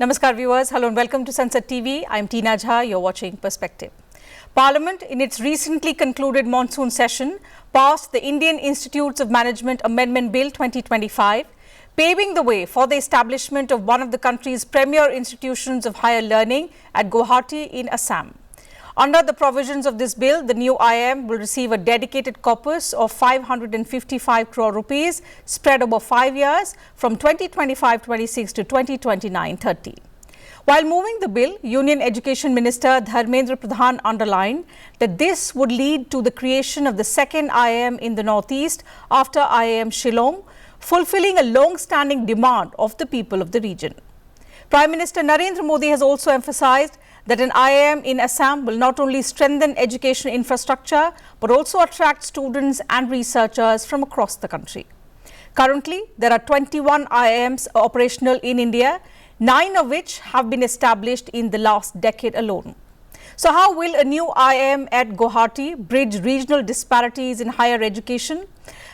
Namaskar viewers, hello and welcome to Sansad TV. I am Teena Jha, you're watching Perspective. Parliament in its recently concluded monsoon session passed the Indian Institutes of Management Amendment Bill 2025, paving the way for the establishment of one of the country's premier institutions of higher learning at Guwahati in Assam. Under the provisions of this bill, the new IIM will receive a dedicated corpus of 555 crore rupees spread over 5 years from 2025-26 to 2029-30. While moving the bill, Union Education Minister Dharmendra Pradhan underlined that this would lead to the creation of the second IIM in the Northeast after IIM Shillong, fulfilling a long-standing demand of the people of the region. Prime Minister Narendra Modi has also emphasized that an IIM in Assam will not only strengthen education infrastructure but also attract students and researchers from across the country. Currently, there are 21 IIMs operational in India, 9 of which have been established in the last decade alone. So how will a new IIM at Guwahati bridge regional disparities in higher education?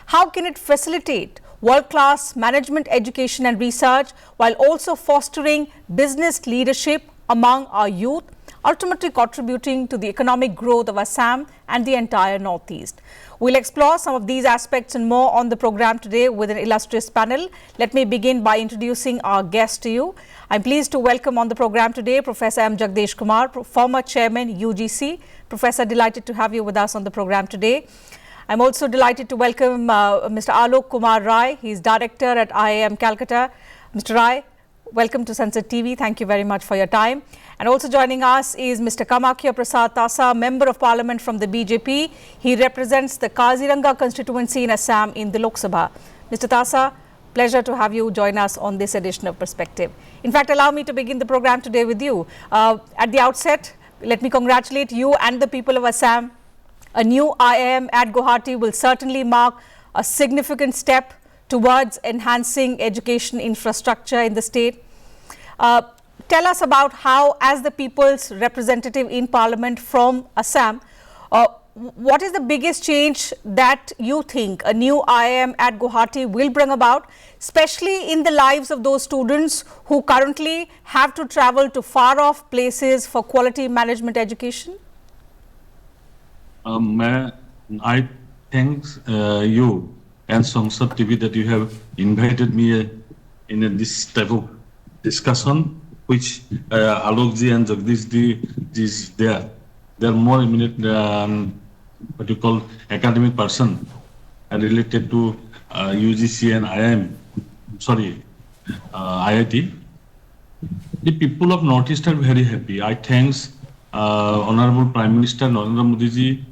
How can it facilitate world-class management education and research while also fostering business leadership among our youth, ultimately contributing to the economic growth of Assam and the entire Northeast? We'll explore some of these aspects and more on the program today with an illustrious panel. Let me begin by introducing our guest to you. I'm pleased to welcome on the program today Professor Jagadesh Kumar, former chairman UGC. Professor, delighted to have you with us on the program today. I'm also delighted to welcome Mr. Alok Kumar Rai. He's director at IIM Calcutta. Mr. Rai, welcome to Sansad TV. Thank you very much for your time. And also joining us is Mr. Kamakhya Prasad Tasa, Member of Parliament from the BJP. He represents the Kaziranga constituency in Assam in the Lok Sabha. Mr. Tasa, pleasure to have you join us on this edition of Perspective. In fact, allow me to begin the program today with you. At the outset, let me congratulate you and the people of Assam. A new IIM at Guwahati will certainly mark a significant step towards enhancing education infrastructure in the state. Tell us about how, as the people's representative in Parliament from Assam, what is the biggest change that you think a new IIM at Guwahati will bring about, especially in the lives of those students who currently have to travel to far-off places for quality management education? I thank you and Sansad TV that you have invited me in this type of discussion, which Alokji and Jagdishji is there. They are more eminent, what you call academic person related to UGC and IIT. The people of Northeast are very happy. I thanks Honorable Prime Minister Narendra Modi ji,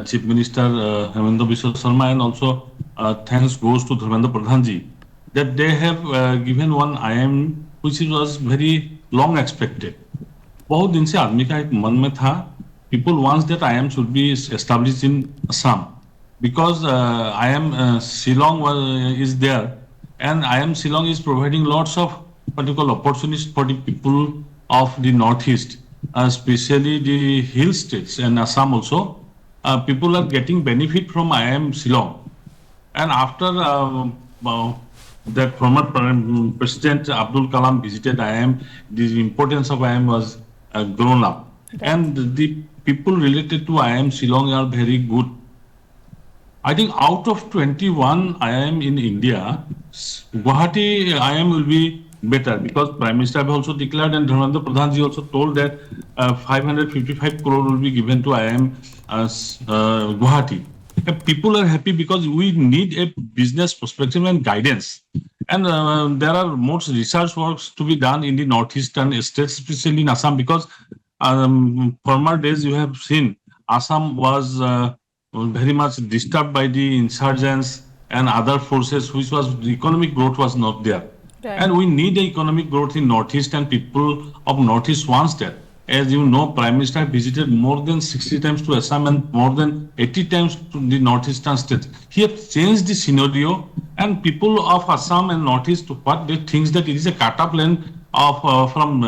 Chief Minister Hemendra Biswa Sharma, and also thanks goes to Dharmendra Pradhan ji that they have given one IIM which was very long expected. बहुत दिन से आदमी का एक मन में था, people wants that IIM should be established in Assam because IIM Shillong is there, and IIM Shillong is providing lots of particular opportunities for the people of the Northeast, especially the hill states and Assam also. People are getting benefit from IIM Shillong, and after that former President Abdul Kalam visited IIM, the importance of IIM was grown up, and the people related to IIM Shillong are very good. I think out of 21 IIM in India, Guwahati IIM will be better because Prime Minister have also declared, and Dharmendra Pradhan ji also told that 555 crore will be given to IIM Guwahati. People are happy because we need a business perspective and guidance, and there are more research works to be done in the northeastern states, especially in Assam, because former days you have seen Assam was very much disturbed by the insurgents and other forces, which was the economic growth was not there. Right. And we need economic growth in Northeast, and people of Northeast wants that. As you know, Prime Minister visited more than 60 times to Assam and more than 80 times to the Northeastern states. He has changed the scenario, and people of Assam and Northeast, what they think that it is a cut-up land of from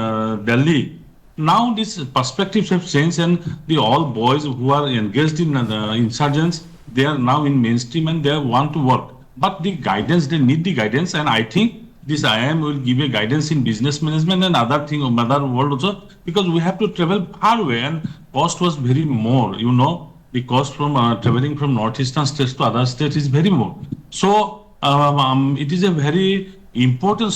Delhi. Now these perspectives have changed, and the all boys who are engaged in insurgents, they are now in mainstream and they want to work. But the guidance, they need the guidance, and I think this IIM will give a guidance in business management and other thing, other world also, because we have to travel far away and cost was very more. You know, the cost from traveling from northeastern states to other states is very more. So it is a very important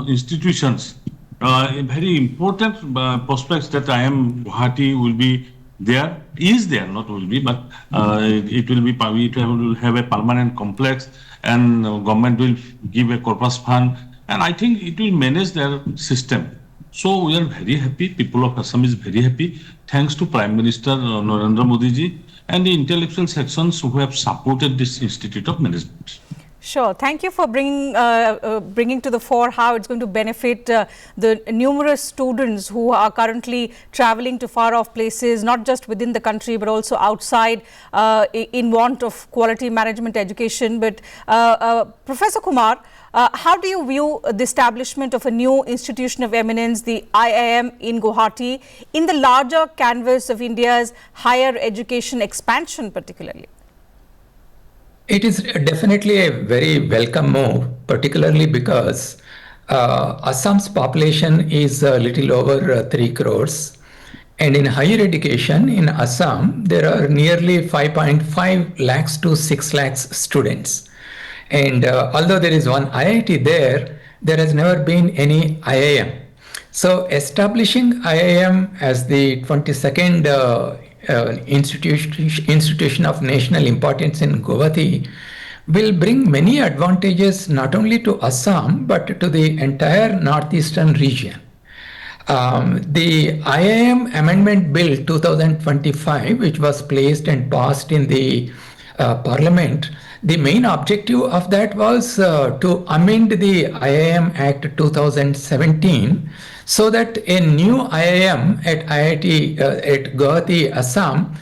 institutions, a very important prospects that IIM Guwahati will be there, is there, not will be, but it will have a permanent complex, and government will give a corpus fund, and I think it will manage their system. So we are very happy, people of Assam is very happy, thanks to Prime Minister Narendra Modi ji and the intellectual sections who have supported this Institute of Management. Sure. Thank you for bringing to the fore how it's going to benefit the numerous students who are currently traveling to far off places, not just within the country, but also outside in want of quality management education. But Professor Kumar, how do you view the establishment of a new institution of eminence, the IIM in Guwahati, in the larger canvas of India's higher education expansion particularly? It is definitely a very welcome move, particularly because Assam's population is a little over 3 crores. And in higher education in Assam, there are nearly 5.5 lakhs to 6 lakhs students. And although there is one IIT there, there has never been any IIM. So establishing IIM as the 22nd institution of national importance in Guwahati will bring many advantages not only to Assam but to the entire northeastern region. The IIM Amendment Bill 2025, which was placed and passed in the Parliament, the main objective of that was to amend the IIM Act 2017 so that a new IIM at IIT at Guwahati, Assam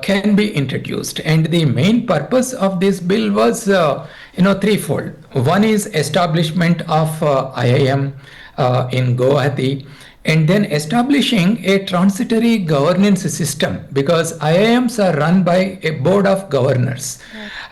can be introduced. And the main purpose of this bill was threefold. One is establishment of IIM in Guwahati, and then establishing a transitory governance system, because IIMs are run by a board of governors.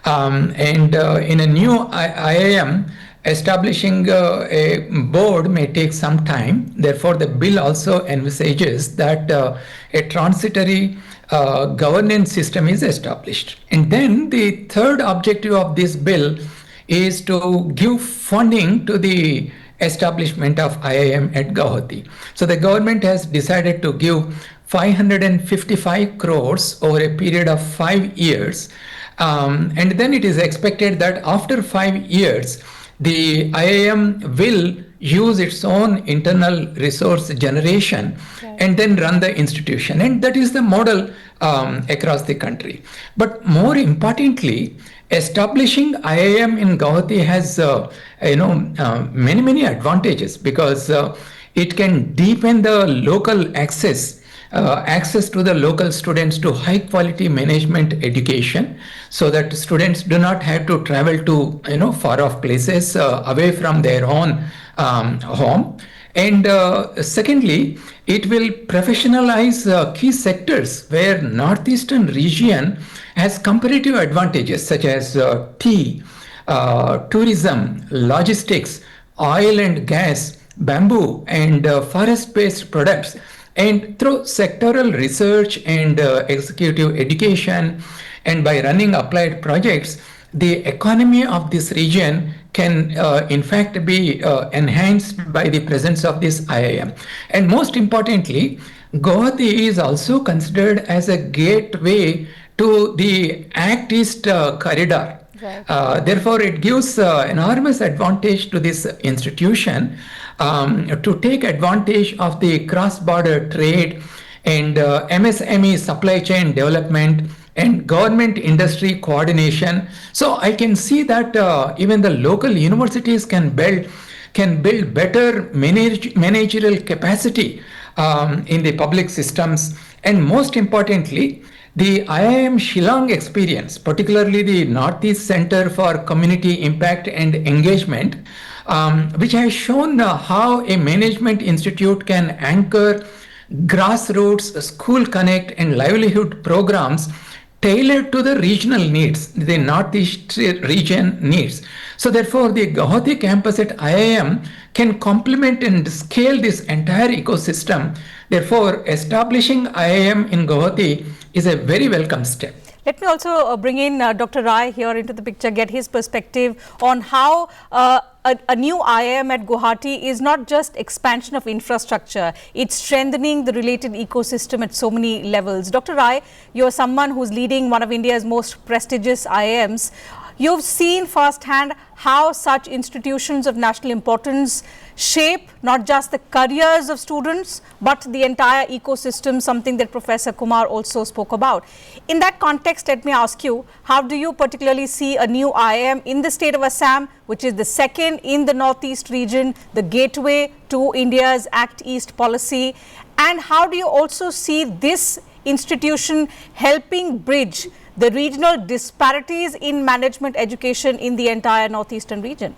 In a new IIM, establishing a board may take some time. Therefore, the bill also envisages that a transitory governance system is established. And then the third objective of this bill is to give funding to the establishment of IIM at Guwahati. So the government has decided to give 555 crores over a period of 5 years. And then it is expected that after 5 years, the IIM will use its own internal resource generation and then run the institution. And that is the model across the country. But more importantly, establishing IIM in Guwahati has many advantages, because it can deepen the local access to the local students to high quality management education, so that students do not have to travel to far off places away from their own home. And secondly, it will professionalize key sectors where northeastern region has comparative advantages, such as tea, tourism, logistics, oil and gas, bamboo, and forest-based products. And through sectoral research and executive education, and by running applied projects, the economy of this region can in fact be enhanced by the presence of this IIM. And most importantly, Guwahati is also considered as a gateway to the Act East corridor. Right. Therefore, it gives enormous advantage to this institution to take advantage of the cross-border trade and MSME supply chain development and government industry coordination. So I can see that even the local universities can build better managerial capacity in the public systems. And most importantly, the IIM Shillong experience, particularly the Northeast Center for Community Impact and Engagement, which has shown how a management institute can anchor grassroots, school connect, and livelihood programs tailored to the regional needs, the Northeast region needs. So therefore, the Guwahati campus at IIM can complement and scale this entire ecosystem. Therefore, establishing IIM in Guwahati is a very welcome step. Let me also bring in Dr. Rai here into the picture, get his perspective on how a new IIM at Guwahati is not just expansion of infrastructure, it's strengthening the related ecosystem at so many levels. Dr. Rai, you're someone who's leading one of India's most prestigious IIMs. You've seen firsthand how such institutions of national importance shape not just the careers of students, but the entire ecosystem, something that Professor Kumar also spoke about. In that context, let me ask you, how do you particularly see a new IIM in the state of Assam, which is the second in the Northeast region, the gateway to India's Act East policy? And how do you also see this institution helping bridge the regional disparities in management education in the entire northeastern region?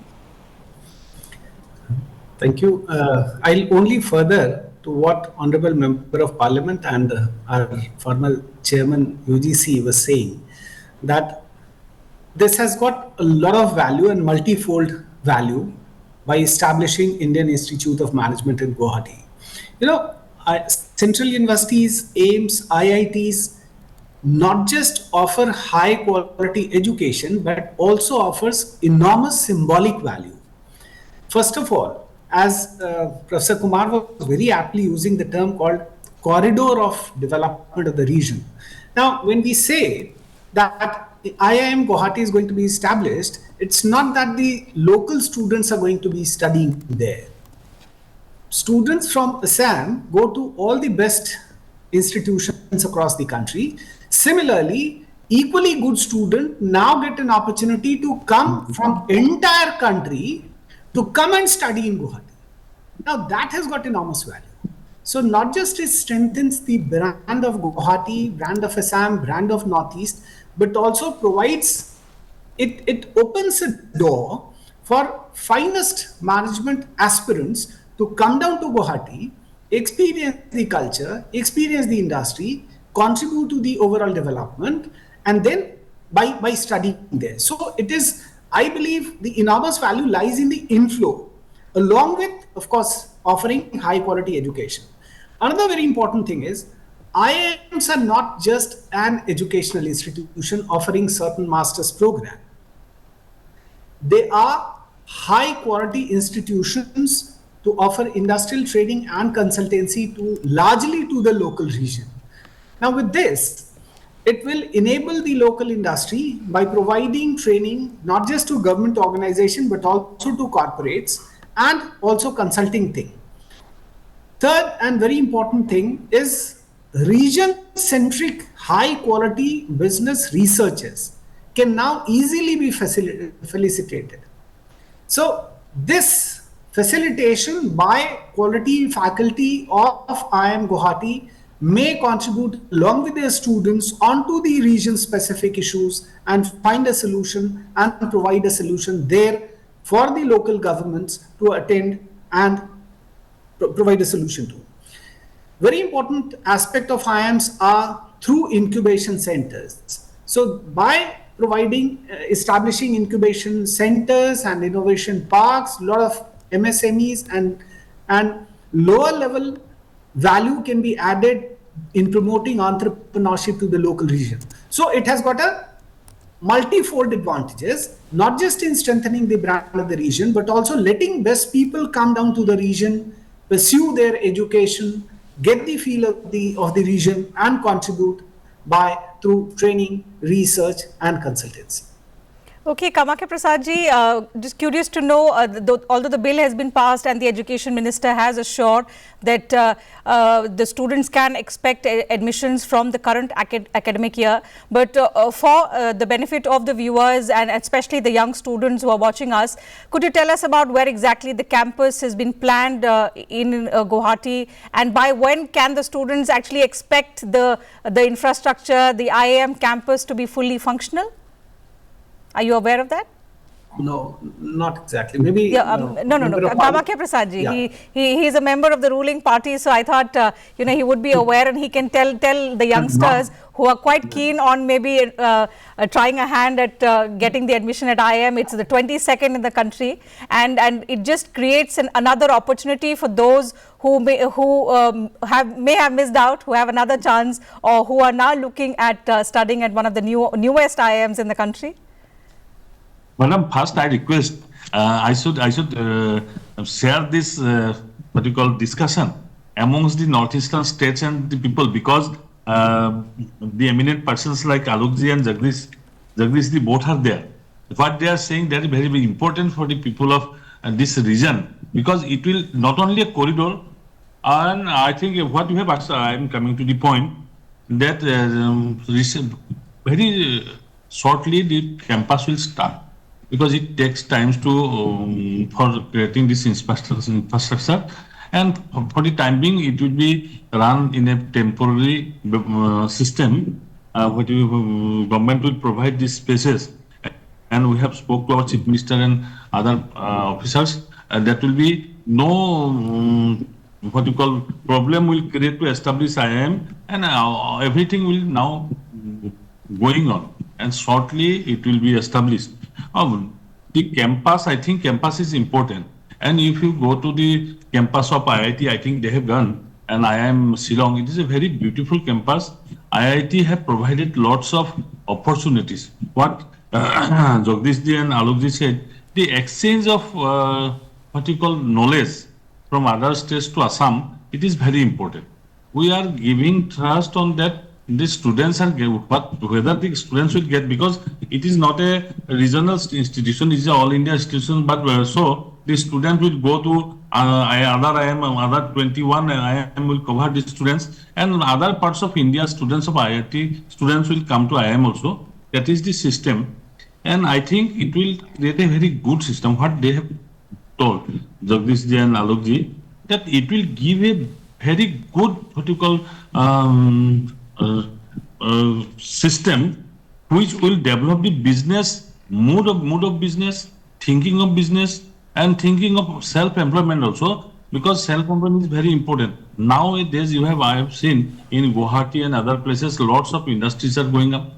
Thank you. I'll only further to what Honorable Member of Parliament and our former Chairman UGC was saying, that this has got a lot of value and multifold value by establishing Indian Institute of Management in Guwahati. You know, central universities, AIMs, IITs, not just offer high quality education, but also offers enormous symbolic value. First of all, as Professor Kumar was very aptly using the term called corridor of development of the region. Now, when we say that the IIM Guwahati is going to be established, it's not that the local students are going to be studying there. Students from Assam go to all the best institutions across the country. Similarly, equally good students now get an opportunity to come from entire country to come and study in Guwahati. Now that has got enormous value. So not just it strengthens the brand of Guwahati, brand of Assam, brand of Northeast, but also provides, it opens a door for finest management aspirants to come down to Guwahati, experience the culture, experience the industry, contribute to the overall development, and then by studying there. So it is, I believe, the enormous value lies in the inflow, along with, of course, offering high quality education. Another very important thing is, IIMs are not just an educational institution offering certain master's program. They are high quality institutions to offer industrial training and consultancy to largely to the local region. Now with this, it will enable the local industry by providing training not just to government organizations but also to corporates and also consulting thing. Third and very important thing is region-centric high-quality business researchers can now easily be facilitated. So this facilitation by quality faculty of IIM Guwahati may contribute along with their students onto the region-specific issues and find a solution and provide a solution there for the local governments to attend and provide a solution to. Very important aspect of IIMs are through incubation centers. So by providing, establishing incubation centers and innovation parks, a lot of MSMEs and lower level value can be added in promoting entrepreneurship to the local region. So it has got a multifold advantages, not just in strengthening the brand of the region, but also letting best people come down to the region, pursue their education, get the feel of the region and contribute through training, research and consultancy. Okay, Kamakhya Prasad ji, just curious to know, although the bill has been passed and the Education Minister has assured that the students can expect admissions from the current academic year, but for the benefit of the viewers and especially the young students who are watching us, could you tell us about where exactly the campus has been planned in Guwahati, and by when can the students actually expect the infrastructure, the IIM campus to be fully functional? Are you aware of that? No, not exactly. Maybe Yeah, no. Kamakhya Prasad ji. Yeah. He is a member of the ruling party, so I thought he would be aware and he can tell the youngsters who are quite keen on maybe trying a hand at getting the admission at IIM. It's the 22nd in the country, and it just creates another opportunity for those who may have missed out, who have another chance, or who are now looking at studying at one of the newest IIMs in the country. Madam, first I request I should share this what you call discussion amongst the northeastern states and the people, because the eminent persons like Alokji and Jagadesh both are there. What they are saying, that is very, very important for the people of this region, because it will not only a corridor, and I think what you have asked, I am coming to the point that very shortly the campus will start, because it takes time to for creating this infrastructure, and for the time being it will be run in a temporary system. Government will provide these spaces, and we have spoke to our chief minister and other officers. That will be no problem will create to establish IIM, and everything will now going on, and shortly it will be established. The campus, I think campus is important, and if you go to the campus of IIT, I think they have done, and IIM Shillong, it is a very beautiful campus. IIT have provided lots of opportunities. What Jagadesh ji and Alok ji said, the exchange of knowledge from other states to Assam, it is very important. We are giving trust on that. The students are whether the students will get, because it is not a regional institution, it is an all India institution, but so the student will go to other IIM, other 21 IIM will cover the students, and other parts of India, students of IIT, students will come to IIM also. That is the system, and I think it will create a very good system. What they have told, Jagadesh ji and Alok ji, that it will give a very good system which will develop the business, mood of business, thinking of business, and thinking of self-employment also, because self-employment is very important. Nowadays, I have seen in Guwahati and other places, lots of industries are going up,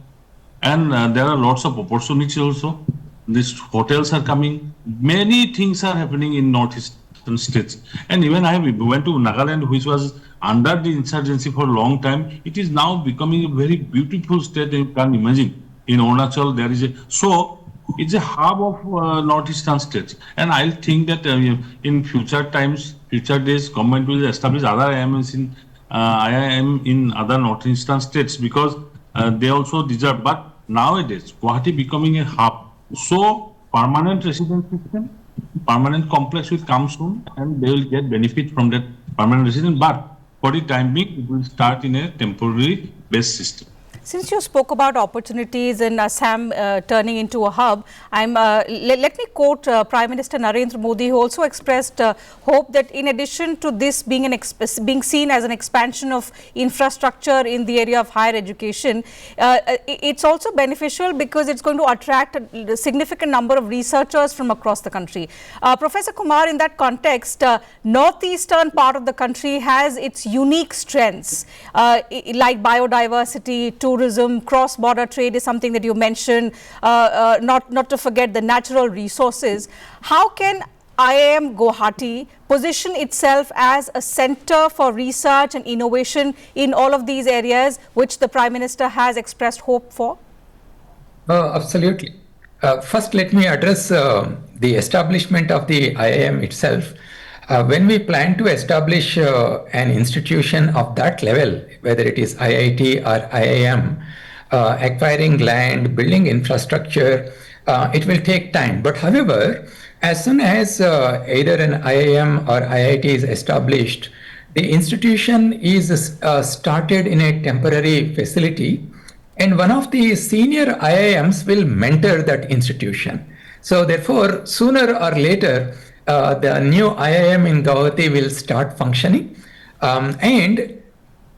and there are lots of opportunities also. These hotels are coming. Many things are happening in northeastern states, and even I went to Nagaland, which was under the insurgency for a long time. It is now becoming a very beautiful state. You can imagine. In Arunachal, there is it's a hub of northeastern states, and I think that in future days, government will establish other IIMs in IIM in other northeastern states, because they also deserve. But nowadays, Guwahati becoming a hub, so permanent residence system, permanent complex will come soon, and they will get benefit from that permanent residence. But for the time being, it will start in a temporary based system. Since you spoke about opportunities in Assam turning into a hub, let me quote Prime Minister Narendra Modi, who also expressed hope that in addition to this being seen as an expansion of infrastructure in the area of higher education, it's also beneficial because it's going to attract a significant number of researchers from across the country. Professor Kumar, in that context, northeastern part of the country has its unique strengths like biodiversity, tourism, cross-border trade is something that you mentioned, not to forget the natural resources. How can IIM Guwahati position itself as a center for research and innovation in all of these areas, which the Prime Minister has expressed hope for? Absolutely. First, let me address the establishment of the IIM itself. When we plan to establish an institution of that level, whether it is IIT or IIM, acquiring land, building infrastructure, it will take time. But however, as soon as either an IIM or IIT is established, the institution is started in a temporary facility, and one of the senior IIMs will mentor that institution. So therefore, sooner or later, the new IIM in Guwahati will start functioning, and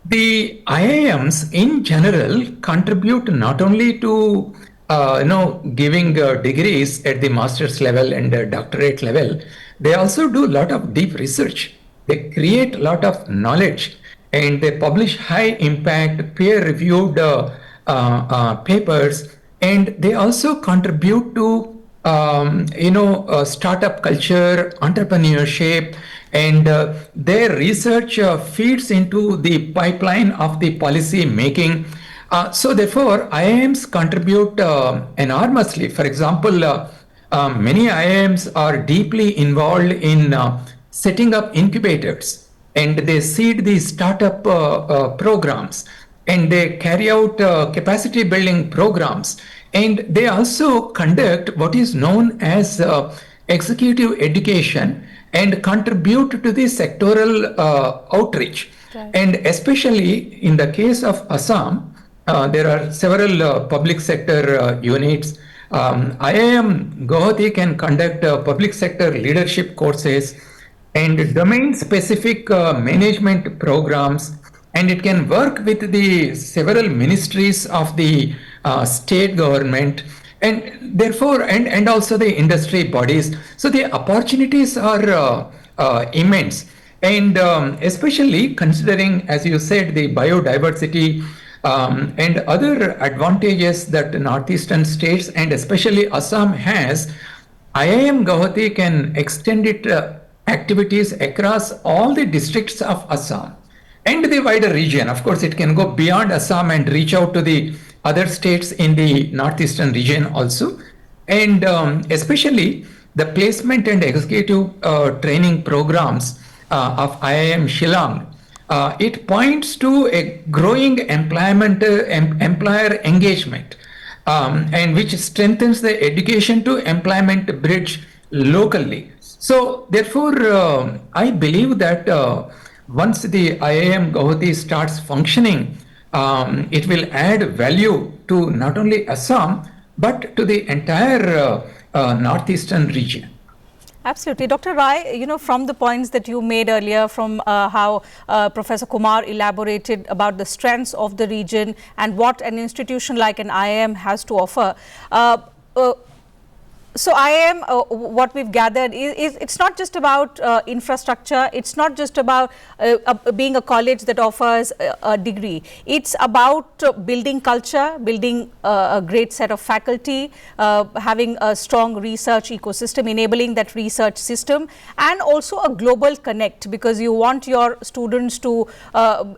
the IIMs in general contribute not only to giving degrees at the master's level and doctorate level, they also do a lot of deep research. They create a lot of knowledge, and they publish high impact, peer reviewed papers, and they also contribute to startup culture, entrepreneurship, and their research feeds into the pipeline of the policy making. So therefore, IIMs contribute enormously. For example, many IIMs are deeply involved in setting up incubators, and they seed the startup programs, and they carry out capacity building programs, and they also conduct what is known as executive education and contribute to the sectoral outreach. Right. And especially in the case of Assam, there are several public sector units. IIM Guwahati can conduct public sector leadership courses and domain-specific management programs, and it can work with the several ministries of the state government, and therefore, and also the industry bodies. So the opportunities are immense, and especially considering, as you said, the biodiversity and other advantages that northeastern states and especially Assam has, IIM Guwahati can extend its activities across all the districts of Assam and the wider region. Of course, it can go beyond Assam and reach out to the other states in the northeastern region also. And especially the placement and executive training programs of IIM Shillong, it points to a growing employer engagement, and which strengthens the education to employment bridge locally. So therefore, I believe that once the IIM Guwahati starts functioning, it will add value to not only Assam, but to the entire northeastern region. Absolutely. Dr. Rai, from the points that you made earlier, from how Professor Kumar elaborated about the strengths of the region and what an institution like an IIM has to offer, so IIM, what we've gathered is it's not just about infrastructure, it's not just about being a college that offers a degree. It's about building culture, building a great set of faculty, having a strong research ecosystem, enabling that research system, and also a global connect, because you want your students to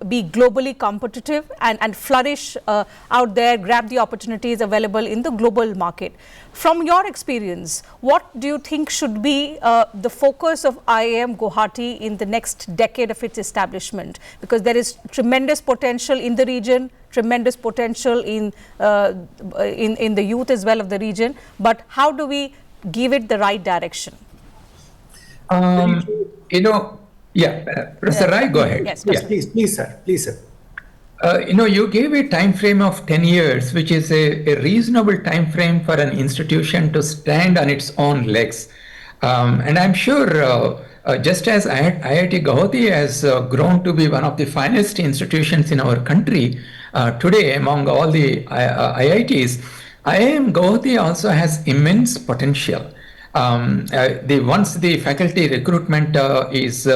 be globally competitive and flourish out there, grab the opportunities available in the global market. From your experience, what do you think should be the focus of IIM Guwahati in the next decade of its establishment? Because there is tremendous potential in the region, tremendous potential in the youth as well of the region. But how do we give it the right direction? Professor Rai, go ahead. Yes, please, sir. You gave a time frame of 10 years, which is a reasonable time frame for an institution to stand on its own legs. And I'm sure just as IIT Guwahati has grown to be one of the finest institutions in our country today among all the IITs, IIM Guwahati also has immense potential. Once the faculty recruitment is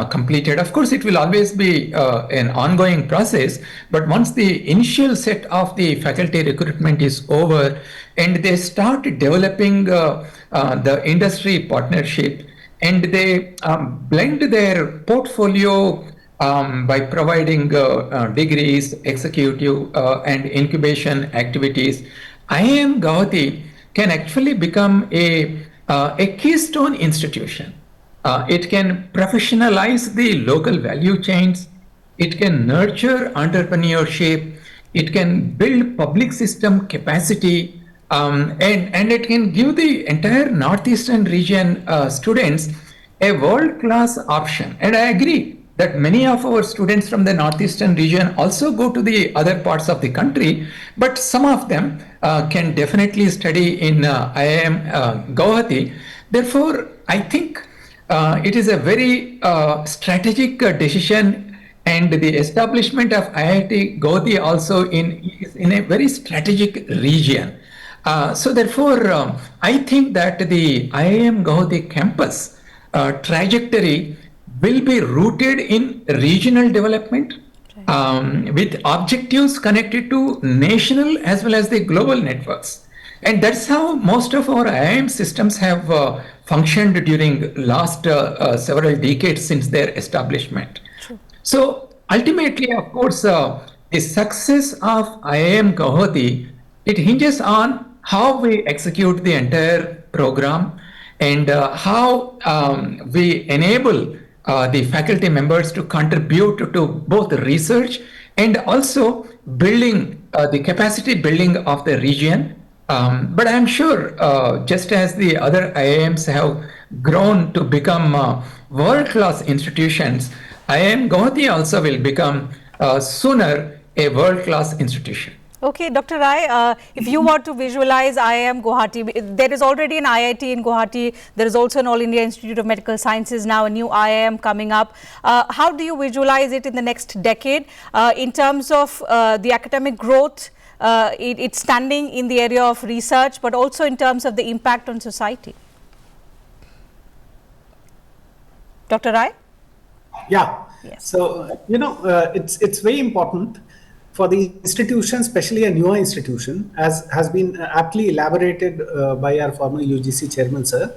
completed, of course, it will always be an ongoing process. But once the initial set of the faculty recruitment is over and they start developing the industry partnership, and they blend their portfolio by providing degrees, executive and incubation activities, IIM Guwahati can actually become a keystone institution. It can professionalize the local value chains. It can nurture entrepreneurship. It can build public system capacity, and it can give the entire northeastern region students a world-class option. And I agree that many of our students from the northeastern region also go to the other parts of the country, but some of them can definitely study in IIM Guwahati. Therefore, I think it is a very strategic decision, and the establishment of IIT Guwahati also is in a very strategic region. So therefore, I think that the IIM Guwahati campus trajectory will be rooted in regional development with objectives connected to national as well as the global networks. And that's how most of our IIM systems have functioned during last several decades since their establishment. True. So ultimately, of course, the success of IIM Guwahati, it hinges on how we execute the entire program and how we enable the faculty members to contribute to both research and also building the capacity building of the region. But I'm sure just as the other IIMs have grown to become world-class institutions, IIM Guwahati also will become sooner a world-class institution. Okay, Dr. Rai, if you were to visualize IIM Guwahati, there is already an IIT in Guwahati. There is also an All India Institute of Medical Sciences, now a new IIM coming up. How do you visualize it in the next decade in terms of the academic growth, its standing in the area of research, but also in terms of the impact on society? Dr. Rai? Yeah. Yes. So, it's very important for the institution, especially a newer institution, as has been aptly elaborated by our former UGC chairman, sir,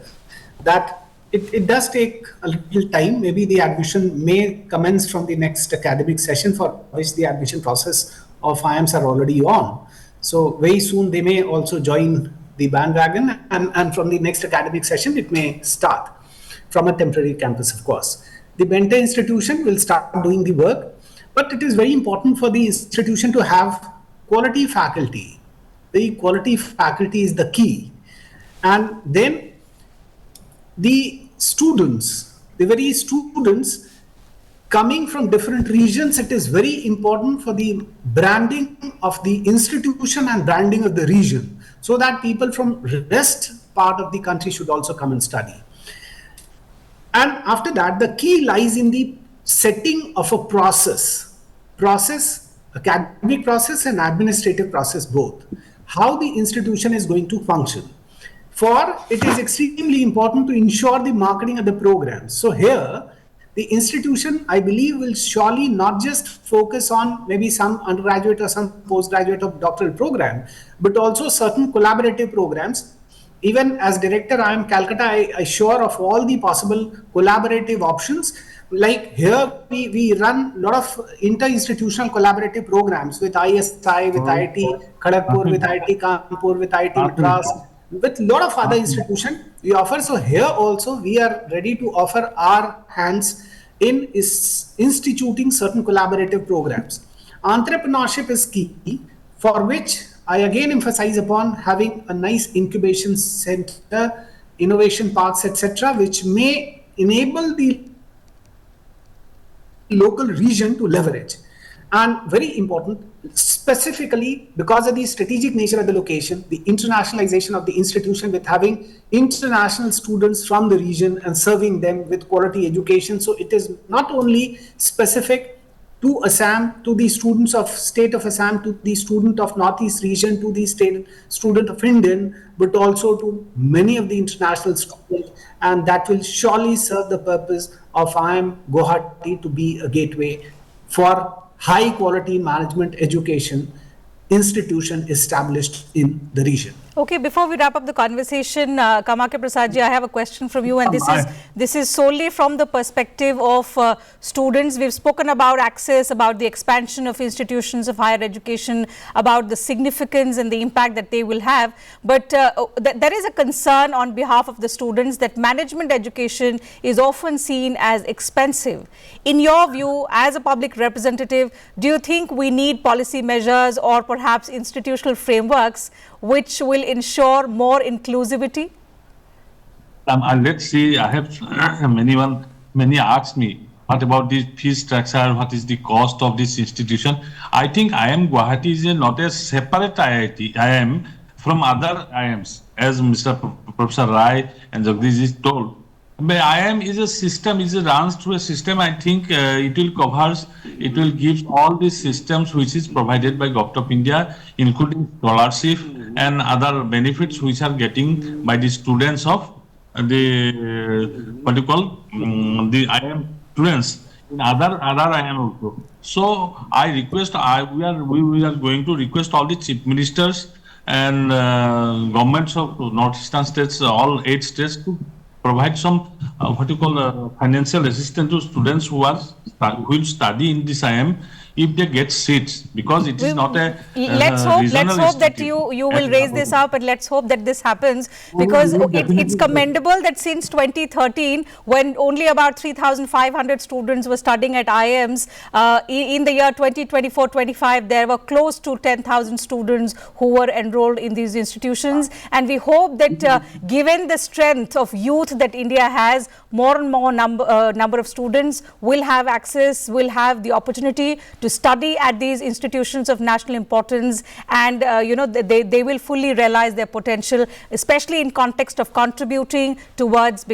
that it does take a little time. Maybe the admission may commence from the next academic session, for which the admission process of IIMs are already on. So very soon they may also join the bandwagon, and from the next academic session it may start from a temporary campus, of course. The Bente institution will start doing the work, but it is very important for the institution to have quality faculty. The quality faculty is the key. And then the students, the very students coming from different regions, it is very important for the branding of the institution and branding of the region, so that people from rest part of the country should also come and study. And after that, the key lies in the setting of a process, academic process and administrative process both, how the institution is going to function. For it is extremely important to ensure the marketing of the programs. So here, the institution, I believe, will surely not just focus on maybe some undergraduate or some postgraduate or doctoral program, but also certain collaborative programs. Even as director, I am Calcutta, I sure of all the possible collaborative options. Like here, we run a lot of inter-institutional collaborative programs with ISI, with IIT Kharagpur, with IIT Kanpur, with IIT Madras, with a lot of other institutions we offer. So here also we are ready to offer our hands in instituting certain collaborative programs. Entrepreneurship is key, for which I again emphasize upon having a nice incubation center, innovation parks, etc., which may enable the local region to leverage. And very important, specifically because of the strategic nature of the location, the internationalization of the institution with having international students from the region and serving them with quality education. So it is not only specific to Assam, to the students of state of Assam, to the student of Northeast region, to the student of Indian, but also to many of the international students. And that will surely serve the purpose of IIM Guwahati to be a gateway for high quality management education institution established in the region. Okay, before we wrap up the conversation, Kamakhya Prasad ji, I have a question from you, and this is solely from the perspective of students. We've spoken about access, about the expansion of institutions of higher education, about the significance and the impact that they will have. But there is a concern on behalf of the students that management education is often seen as expensive. In your view, as a public representative, do you think we need policy measures or perhaps institutional frameworks which will ensure more inclusivity? Let's see, I have many asked me, what about the fee structure, what is the cost of this institution? I think IIM Guwahati is not a separate IIM from other IIMs. As Mr. Professor Rai and Jagadesh told, But IIM is a system, runs through a system. I think it will give all these systems which is provided by Government of India, including scholarship and other benefits which are getting by the students of the IIM students in other IIM also. So I request, we are going to request all the chief ministers and governments of northeastern states, all 8 states, to provide some financial assistance to students who will study in this IIM if they get seats, because it is not a let's hope that you will raise this up, and let's hope that this happens, because it's commendable that since 2013, when only about 3,500 students were studying at IIMs, in the year 2024-25 there were close to 10,000 students who were enrolled in these institutions, and we hope that given the strength of youth that India has, more and more number of students will have access, will have the opportunity to study at these institutions of national importance, and they will fully realize their potential, especially in context of contributing towards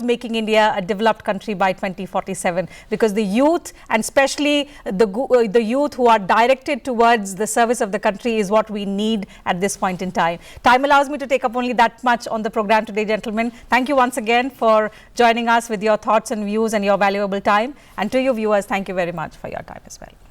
making India a developed country by 2047, because the youth, and especially the youth who are directed towards the service of the country, is what we need at this point in time. Time allows me to take up only that much on the program today, gentlemen. Thank you once again for joining us with your thoughts and views and your valuable time, and to you viewers, thank you very much for your time as well.